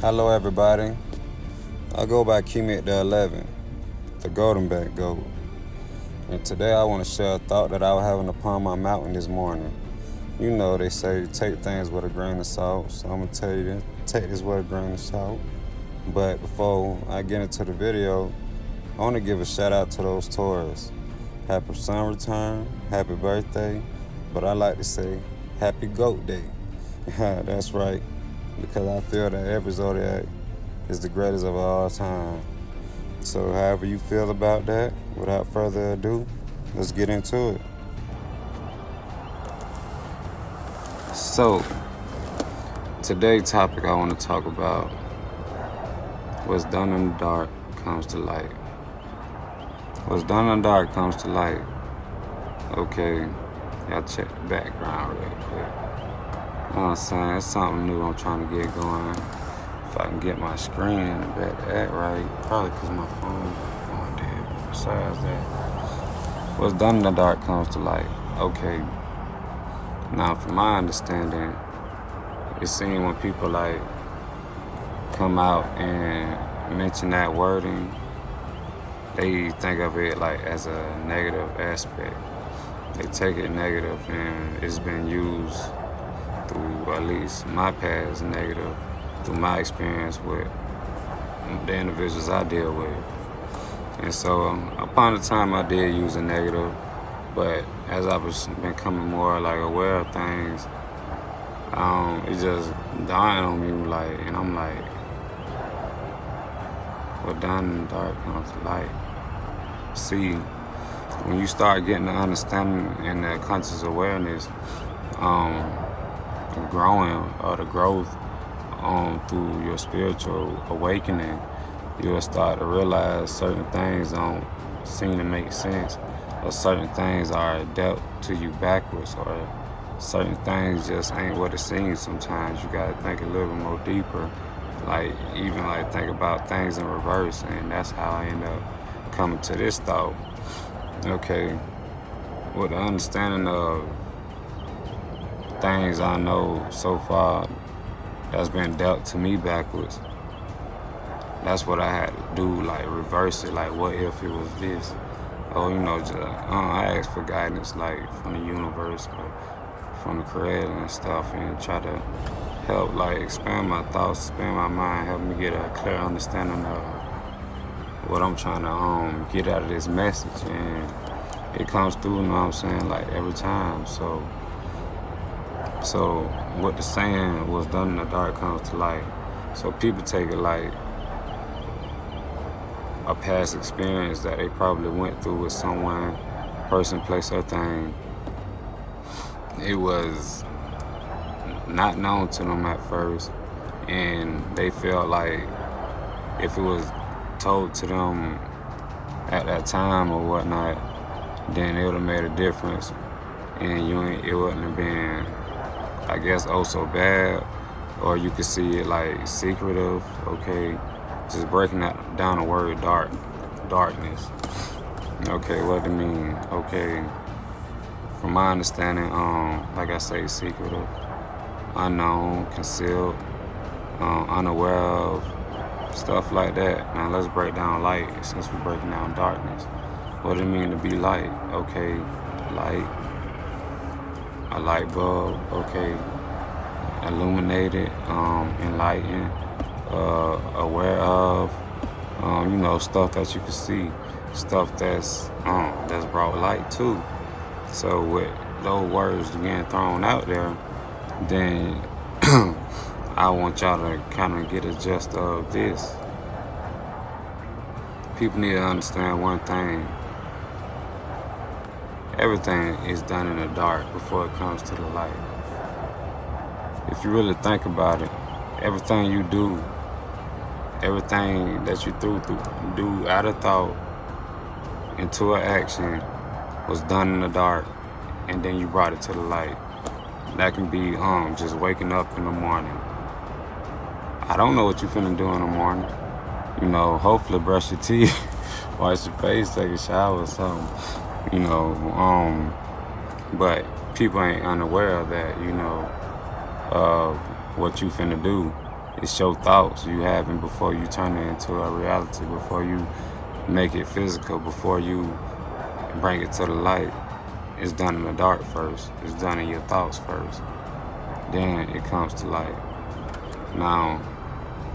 Hello everybody, I go by Kemet the 11, the golden back goat. And today I want to share a thought that I was having upon my mountain this morning. You know they say take things with a grain of salt, so I'm going to tell you this, take this with a grain of salt. But before I get into the video, I want to give a shout out to those Taurus. Happy sun return, happy birthday, but I like to say happy goat day. That's right, because I feel that every zodiac is the greatest of all time. So however you feel about that, without further ado, let's get into it. So, today's topic I want to talk about what's done in the dark comes to light. What's done in the dark comes to light. Okay, y'all check the background real quick. You know what I'm saying? It's something new I'm trying to get going. If I can get my screen in the back of that right, probably because my phone going dead. But besides that, what's done in the dark comes to light. Okay. Now, from my understanding, it seems when people like come out and mention that wording, they think of it like as a negative aspect. They take it negative, and it's been used through at least my past negative, through my experience with the individuals I deal with. And so upon the time I did use a negative, but as I was becoming more like aware of things, it just dawned on me like, and I'm like, what done in the dark comes to light. See, when you start getting the understanding and the conscious awareness, growing or the growth through your spiritual awakening, you'll start to realize certain things don't seem to make sense, or certain things are dealt to you backwards, or certain things just ain't what it seems. Sometimes you gotta think a little bit more deeper, like even like think about things in reverse, and that's how I end up coming to this thought. Okay, with the understanding of things I know so far that's been dealt to me backwards, that's what I had to do, like reverse it. Like, what if it was this? Oh, just I asked for guidance, like from the universe, or from the creator and stuff, and try to help, like expand my thoughts, expand my mind, help me get a clear understanding of what I'm trying to get out of this message, and it comes through. You know what I'm saying? Like every time. So what the saying was done in the dark comes to light. So people take it like a past experience that they probably went through with someone, person, place, or thing. It was not known to them at first, and they felt like if it was told to them at that time or whatnot, then it would have made a difference, and it wouldn't have been, I guess, oh so bad. Or you could see it like secretive. Okay, just breaking that down the word darkness. Okay, what do you mean? Okay, from my understanding, like I say, secretive, unknown, concealed, unaware of, stuff like that. Now let's break down light, since we're breaking down darkness. What do it mean to be light? Okay, light, a light bulb. Okay, illuminated, enlightened, aware of, stuff that you can see, stuff that's brought light too. So with those words getting thrown out there, then I want y'all to kind of get a gist of this. People need to understand one thing. Everything is done in the dark before it comes to the light. If you really think about it, everything you do, everything that you do out of thought into an action was done in the dark, and then you brought it to the light. That can be just waking up in the morning. I don't know what you finna do in the morning. Hopefully brush your teeth, wash your face, take a shower or something. But people ain't unaware of that, of what you finna do. It's your thoughts you having before you turn it into a reality, before you make it physical, before you bring it to the light. It's done in the dark first. It's done in your thoughts first. Then it comes to light. Now,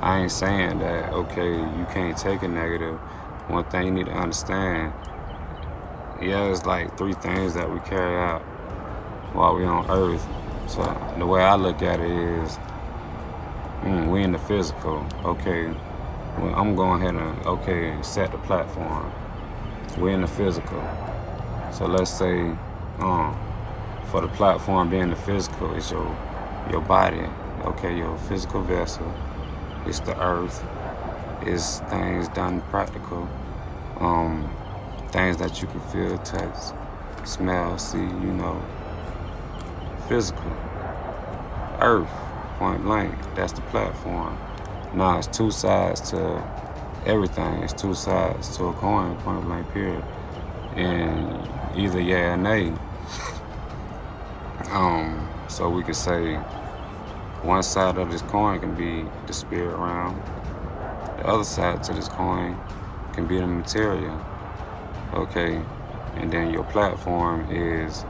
I ain't saying that, okay, you can't take a negative. One thing you need to understand, it's like 3 things that we carry out while we on earth. So the way I look at it is, we in the physical. Okay, well, I'm going ahead and, set the platform. We're in the physical. So let's say, for the platform being the physical, is your body, okay, your physical vessel. It's the earth. It's things done practical. Things that you can feel, touch, smell, see, physical. Earth, point blank, that's the platform. Now, it's 2 sides to everything. It's 2 sides to a coin, point blank, period. And either yeah or nay. So we could say one side of this coin can be the spirit realm. The other side to this coin can be the material. Okay, and then your platform is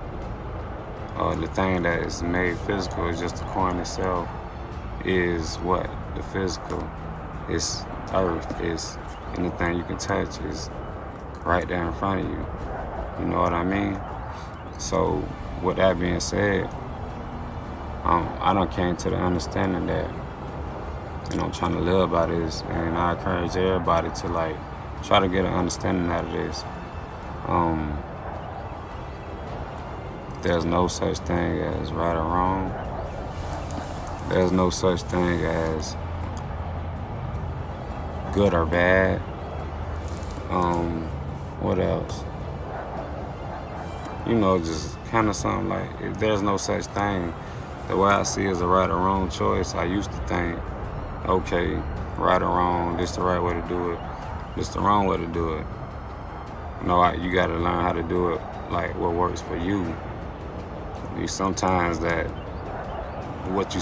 the thing that is made physical. Is just the coin itself. Is what? The physical. It's earth. It's anything you can touch. Is right there in front of you. You know what I mean? So with that being said, I done came to the understanding that, I'm trying to live by this, and I encourage everybody to try to get an understanding out of this. There's no such thing as right or wrong. There's no such thing as good or bad. What else? Just kind of something like, there's no such thing. The way I see it is a right or wrong choice. I used to think, okay, right or wrong, this the right way to do it, this the wrong way to do it. No, you got to learn how to do it like what works for you. Sometimes that what you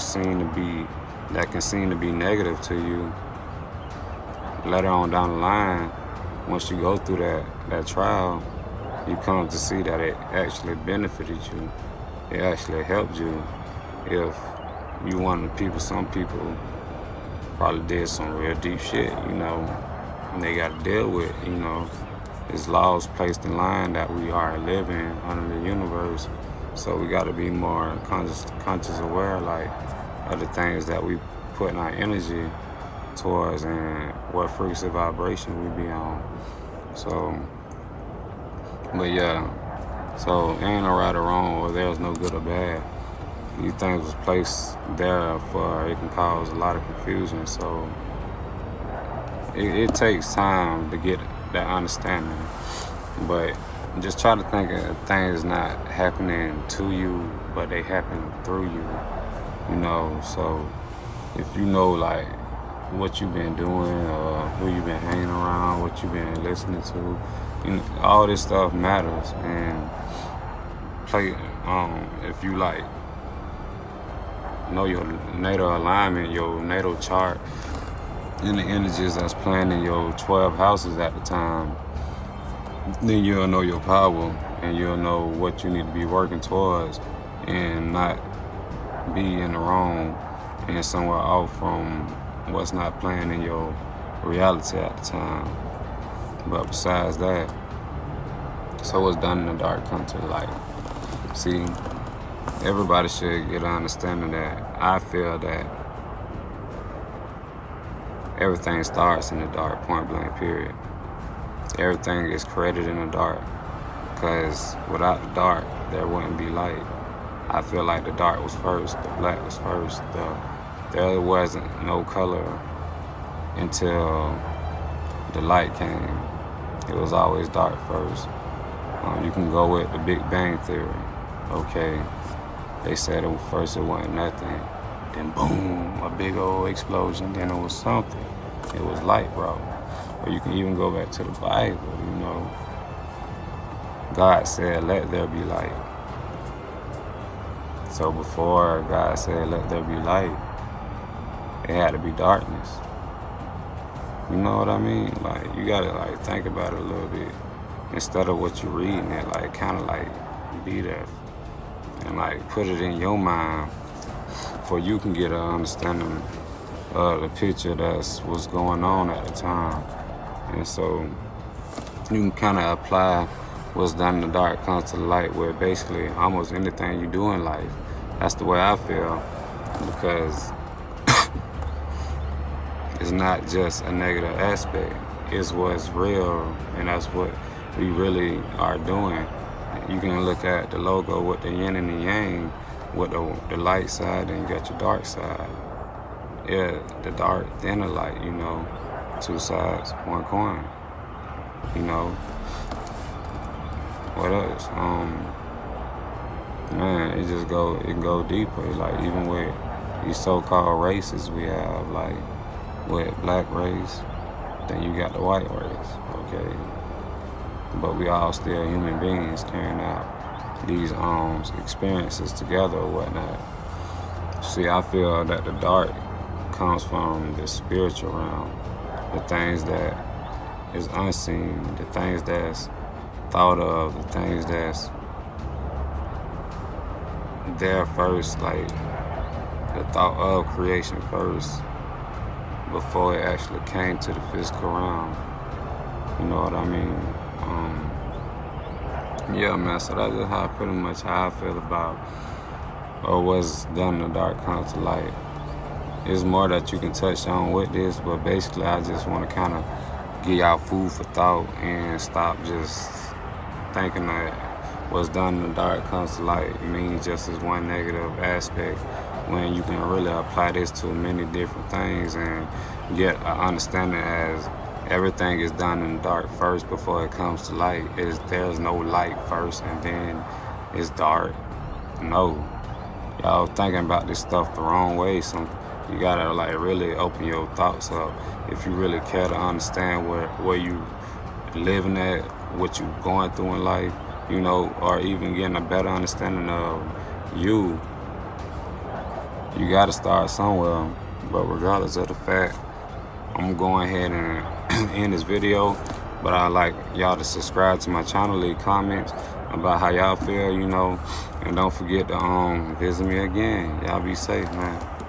that can seem to be negative to you, later on down the line, once you go through that trial, you come to see that it actually benefited you. It actually helped you. If you one of the people, some people probably did some real deep shit, and they got to deal with, it's laws placed in line that we are living under the universe. So we got to be more conscious aware, of the things that we put in our energy towards and what frequency vibration we be on. So, but yeah, so ain't no right or wrong, or there's no good or bad. These things was placed there for it can cause a lot of confusion. So it takes time to get that understanding, but just try to think of things not happening to you, but they happen through you. So if what you've been doing, or who you've been hanging around, what you've been listening to, all this stuff matters. And if you know your natal alignment, your natal chart, and the energies that's playing in your 12 houses at the time, then you'll know your power, and you'll know what you need to be working towards, and not be in the wrong and somewhere off from what's not playing in your reality at the time. But besides that, so what's done in the dark come to the light. See, everybody should get an understanding that I feel that everything starts in the dark, point blank, period. Everything is created in the dark, because without the dark, there wouldn't be light. I feel like the dark was first, the black was first, there wasn't no color until the light came. It was always dark first. You can go with the Big Bang Theory. Okay, they said it wasn't nothing. Then boom, a big old explosion. Then it was something. It was light, bro. Or you can even go back to the Bible. God said, "Let there be light." So before God said, "Let there be light," it had to be darkness. You know what I mean? Like, you gotta like think about it a little bit. Instead of what you're reading, it like kind of like be there and like put it in your mind for you can get an understanding of the picture that's what's going on at the time. And so you can kind of apply what's done in the dark comes to the light, where basically almost anything you do in life, that's the way I feel, because it's not just a negative aspect. It's what's real, and that's what we really are doing. You can look at the logo with the yin and the yang, with the light side, and you got your dark side. Yeah, the dark, then the light, you know, two sides, one coin. You know, what else? Man, it can go deeper. Like, even with these so-called races we have, like with black race, then you got the white race, okay? But we all still human beings carrying out these experiences together or whatnot. See, I feel that the dark comes from the spiritual realm, the things that is unseen, the things that's thought of, the things that's there first, like the thought of creation first, before it actually came to the physical realm. You know what I mean? Yeah, man, so that's just pretty much how I feel about what's done in the dark comes to light. There's more that you can touch on with this, but basically I just want to kind of give y'all food for thought and stop just thinking that what's done in the dark comes to light means just as one negative aspect, when you can really apply this to many different things and get an understanding as everything is done in the dark first before it comes to light. There's no light first and then it's dark. No. Y'all thinking about this stuff the wrong way. So you gotta like really open your thoughts up if you really care to understand where you living at, what you going through in life, you know, or even getting a better understanding of you. You gotta start somewhere. But regardless of the fact, I'm going ahead and end this video, but I'd like y'all to subscribe to my channel, leave comments about how y'all feel, you know, and don't forget to visit me again. Y'all be safe, man.